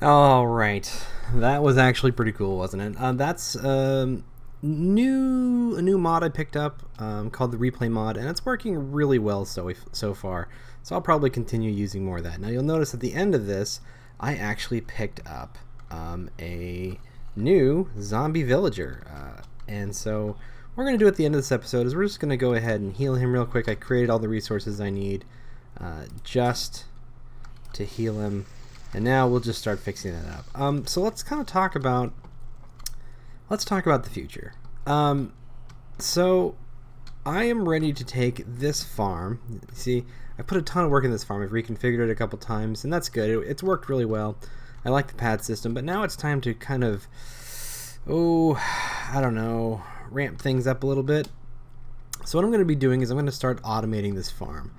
All right, that was actually pretty cool, wasn't it? That's a new mod I picked up called the Replay mod, and it's working really well so far. So I'll probably continue using more of that. Now you'll notice at the end of this, I actually picked up a new zombie villager, and so what we're gonna do at the end of this episode is we're just gonna go ahead and heal him real quick. I created all the resources I need just to heal him. And now we'll just start fixing that up. So let's kind of talk about the future. So I am ready to take this farm. See, I put a ton of work in this farm. I've reconfigured it a couple times, and that's good. It's worked really well. I like the pad system, but now it's time to kind of, I don't know, ramp things up a little bit. So what I'm going to be doing is I'm going to start automating this farm.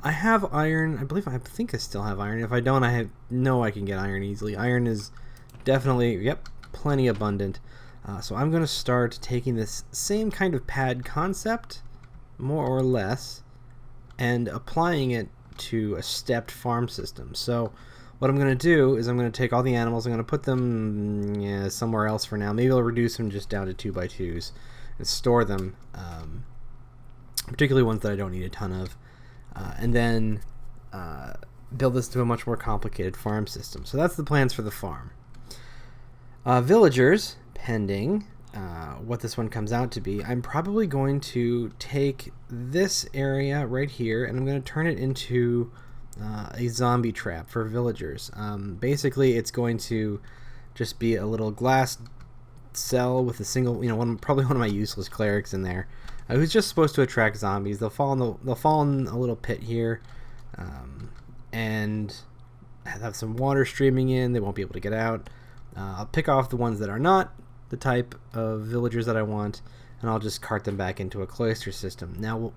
I have iron. I think I still have iron. If I don't, I know I can get iron easily. Iron is definitely, plenty abundant. So I'm going to start taking this same kind of pad concept, more or less, and applying it to a stepped farm system. So what I'm going to do is I'm going to take all the animals, I'm going to put them somewhere else for now. Maybe I'll reduce them just down to 2x2s and store them, particularly ones that I don't need a ton of. And then build this to a much more complicated farm system. So that's the plans for the farm. Villagers, pending what this one comes out to be, I'm probably going to take this area right here and I'm going to turn it into a zombie trap for villagers. Basically, it's going to just be a little glass cell with a single, probably one of my useless clerics in there. Who's just supposed to attract zombies. They'll fall in a little pit here, and have some water streaming in. They won't be able to get out. I'll pick off the ones that are not the type of villagers that I want, and I'll just cart them back into a cloister system. Now,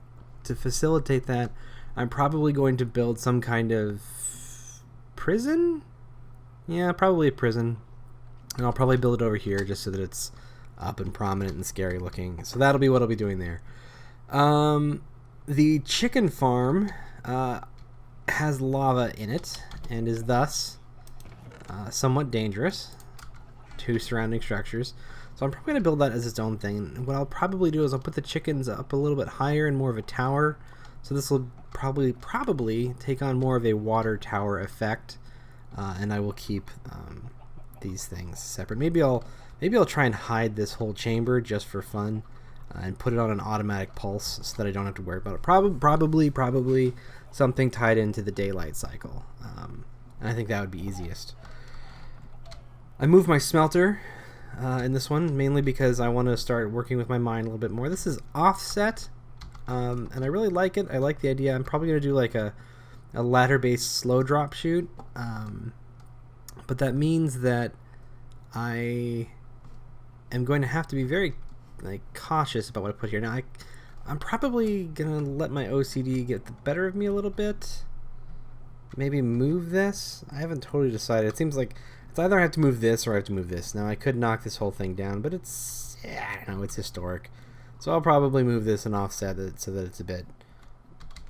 to facilitate that, I'm probably going to build some kind of prison? Yeah, probably a prison. And I'll probably build it over here just so that it's up and prominent and scary looking. So that'll be what I'll be doing there. The chicken farm has lava in it and is thus somewhat dangerous to surrounding structures. So I'm probably going to build that as its own thing. And what I'll probably do is I'll put the chickens up a little bit higher and more of a tower. So this will probably take on more of a water tower effect. And I will keep these things separate. Maybe I'll try and hide this whole chamber just for fun, and put it on an automatic pulse so that I don't have to worry about it. Probably something tied into the daylight cycle. And I think that would be easiest. I moved my smelter in this one mainly because I want to start working with my mine a little bit more. This is offset, and I really like it. I like the idea. I'm probably going to do like a ladder-based slow drop shoot, but that means that I am going to have to be very cautious about what I put here. Now I'm probably gonna let my OCD get the better of me a little bit. Maybe move this. I haven't totally decided. It seems like it's either I have to move this or I have to move this. Now I could knock this whole thing down, but I don't know, it's historic. So I'll probably move this and offset it so that it's a bit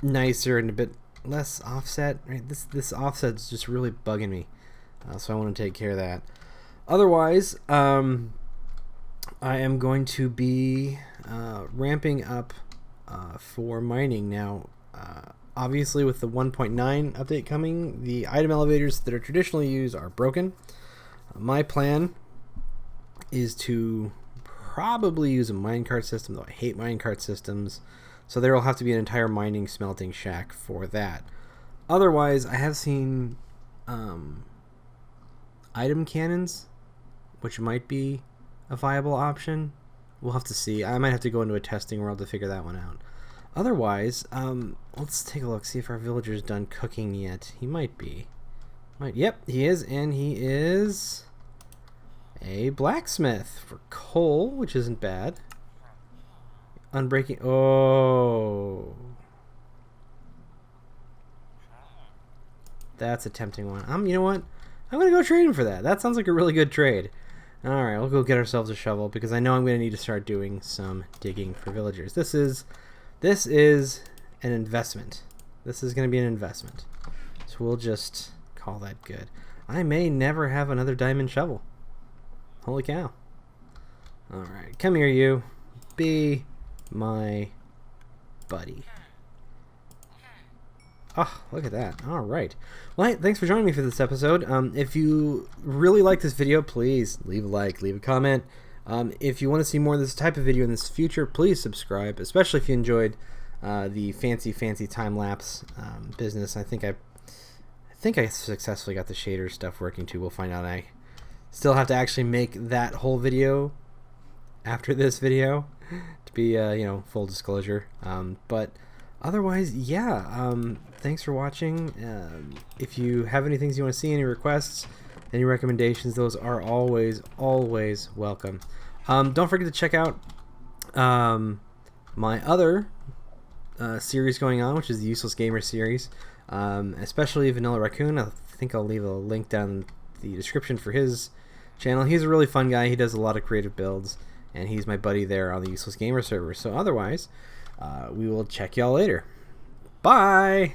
nicer and a bit less offset. Right? This offset is just really bugging me. So I want to take care of that. Otherwise, I am going to be ramping up for mining now. Obviously, with the 1.9 update coming, the item elevators that are traditionally used are broken. My plan is to probably use a minecart system, though I hate minecart systems. So there will have to be an entire mining smelting shack for that. Otherwise, I have seen item cannons, which might be a viable option. We'll have to see. I might have to go into a testing world to figure that one out. Otherwise, let's take a look, see if our villager's done cooking yet. He might be. Yep, he is, and he is a blacksmith for coal, which isn't bad. Unbreaking. Oh. That's a tempting one. You know what? I'm going to go trade him for that. That sounds like a really good trade. Alright, we'll go get ourselves a shovel because I know I'm going to need to start doing some digging for villagers. This is an investment. This is going to be an investment. So we'll just call that good. I may never have another diamond shovel. Holy cow. Alright, come here, you. Be my buddy. Oh, look at that. Alright. Well, hey, thanks for joining me for this episode. If you really like this video, please leave a like, leave a comment. If you want to see more of this type of video in the future, please subscribe, especially if you enjoyed the fancy time-lapse business. I think I successfully got the shader stuff working too. We'll find out. I still have to actually make that whole video after this video to be, you know, full disclosure. But otherwise, yeah, thanks for watching. If you have any things you want to see, any requests, any recommendations, those are always welcome. Don't forget to check out my other series going on, which is the Useless Gamer series, especially Vanilla Raccoon. I think I'll leave a link down in the description for his channel. He's a really fun guy. He does a lot of creative builds, and he's my buddy there on the Useless Gamer server. So otherwise, we will check y'all later. Bye!